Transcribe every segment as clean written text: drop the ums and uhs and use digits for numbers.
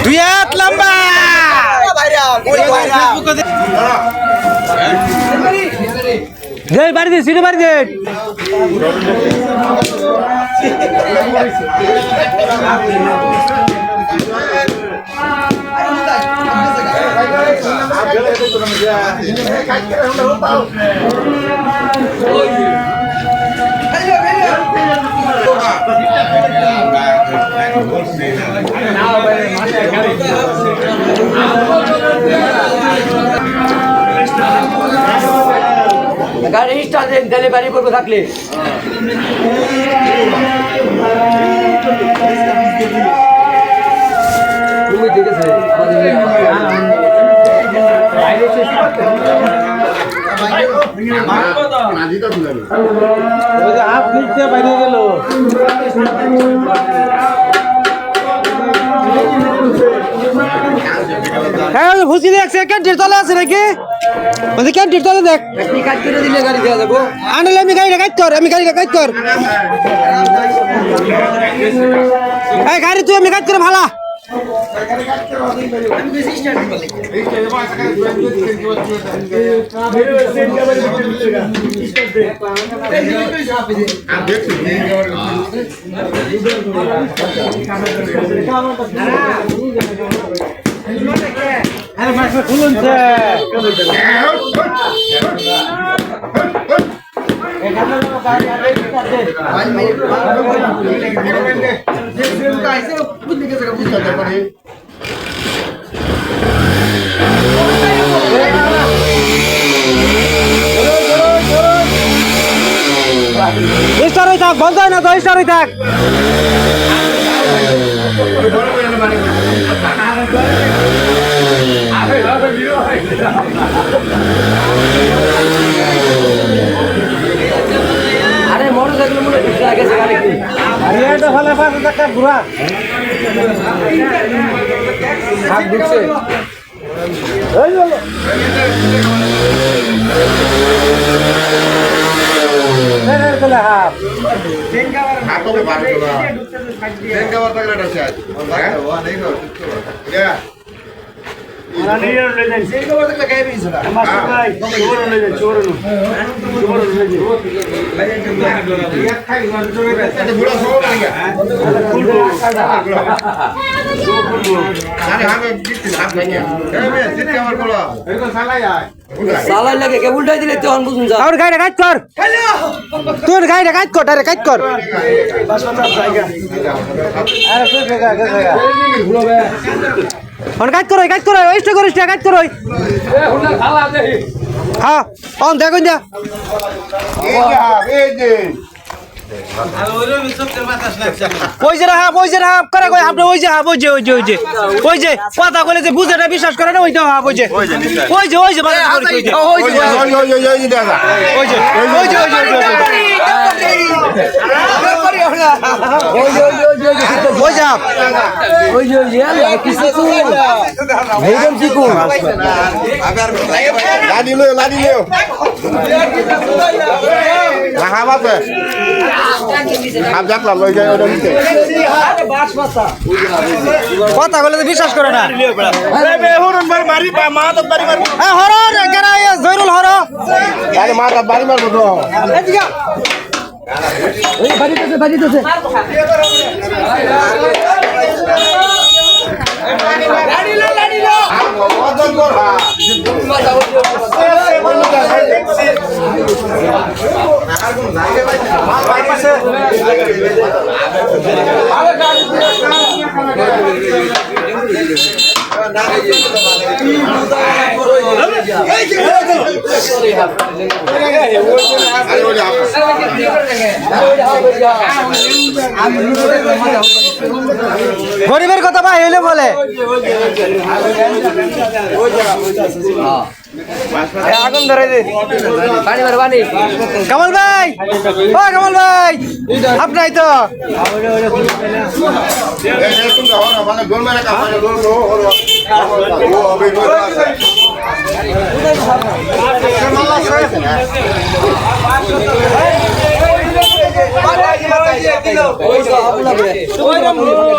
2 হাত লম্বা দে বাড়ি দে সিটে বাড়ি দে গাড়ি স্টার্ট দেন তাহলে বাড়ি করবো থাকলে তুমি দেখেছে বাইরে গেল হ্যাঁ ভুসি দেখছে ক্যান্টির তলে আছে নাকি ওই ক্যান্টির তলে দেখ কাজ করে দিলে গাড়ি দেওয়া যাবো আনলে আমি গাড়িটা কাজ কর এই গাড়ি তুই আমি কাজ করে ভালা খুলুন স্টার থাক বন্ধ হয় না তো স্টার থাক আরে মোটরসাইকেল মনে গেছে গাড়ি আরে এটা ভালো 5 টাকা ঘুরা হাত ঢুকছে এই হলো এই চলে হাফ হাতকে বার করা ট্রেন কভার তক রেডা আছে ও নেই গো क्या রানি লই যাই সেই খবর তক লাগাই দিছ না আমার ভাই চোর লই যাই চোর লই যাই এক খাই গন চোরে এটা বুড়া সব না গয়া আরে হামে দিতে হাত নাই এ মে সিট কভার করো এরকম সালাই আয় সালাই লাগে কে উল্টাই দিলে তখন বুঝুন যা আর গাড়িটা কাজ কর তোর গাড়িটা কাজ কর আরে কাজ কর বাস বাস জায়গা আরে তুই জায়গা অন কাজ কর ওই স্টে করিস কাজ কর এ হুলা খালা দে হ্যাঁ অন দেখো যা এই যে ওই যে করে কই আপনি ওই যে কথা কইলে যে বুঝাটা বিশ্বাস করে না ওইটা ওই যে কথা বলে তো বিশ্বাস করে না জয়রুল হর বাড়ি মারবো তো বাড়িতেছে গরিবের কথা ভাই হইলে বলে আগুন ধরে দিন কমল ভাই ও কমল ভাই আপনাই তো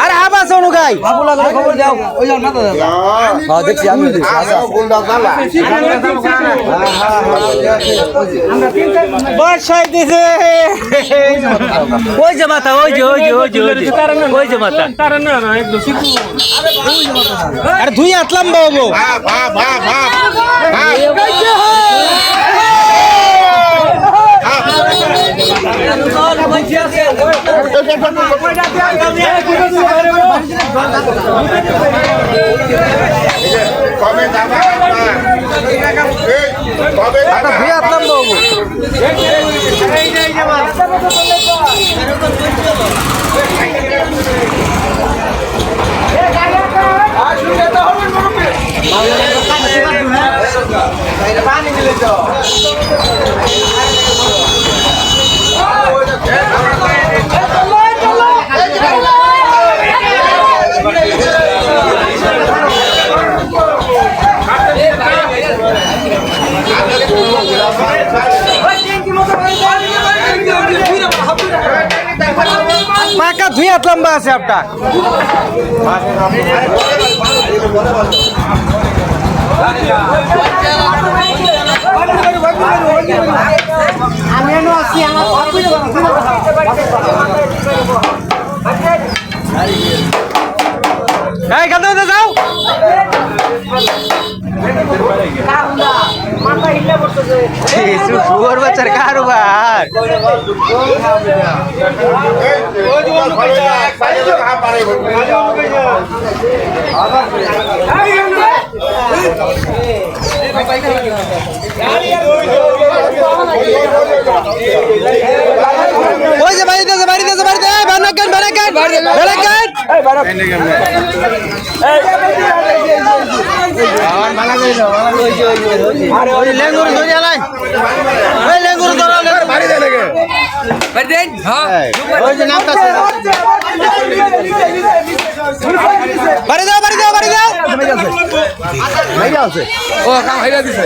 আরে হাবা সোনু গাই বাবুলা করে খবর দাও ওই যার মাথা দাও হ্যাঁ দেখছি আমি দেখছি বর্ষায় দিছে ওই যে মাথা ওই যে মাথা আরে ধুই আতলাম বাবু কবে যাবা কবে ধুই আতলাম বাবু পাকা ধুই আতলাম বা আছে আপনার আমি আছি এই গান দাও যাও শুয়োর বাচ্চার কারবার ওই যে বাড়িতে লেঙ্গুর ধরে আলাই ওই লেঙ্গুর ধরা বাড়ি দেয় নাকি বাড়ি দেন হ্যাঁ ওই যে নামটা বাড়ি দাও ভাই আছে ও কাম হইরা দিছে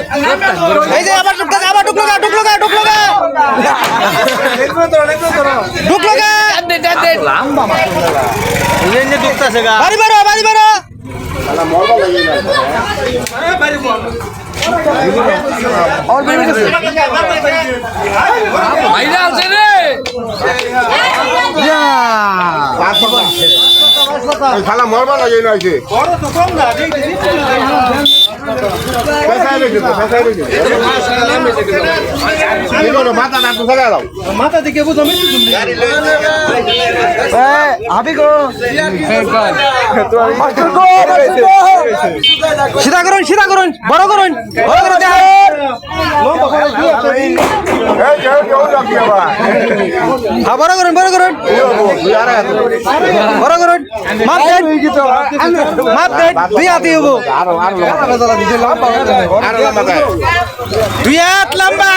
এই যে আবার ঢুকলো লম্বা মাশাআল্লাহ এই যে ঢুকতাছে গা বাড়ি বাড়ো শালা মরবা লাগি না বাড়ি বল और बेबी कैसे भाईरा আছে রে ইয়া শালা মরবা লাগি না আছে বড় তো কম না মাথা দিকে বুঝো মিষ্টি তুমি আবি গো সিধা করুন বড় করুন বড় করুন মাপ দেন তুই আতি হবো তুই লম্বা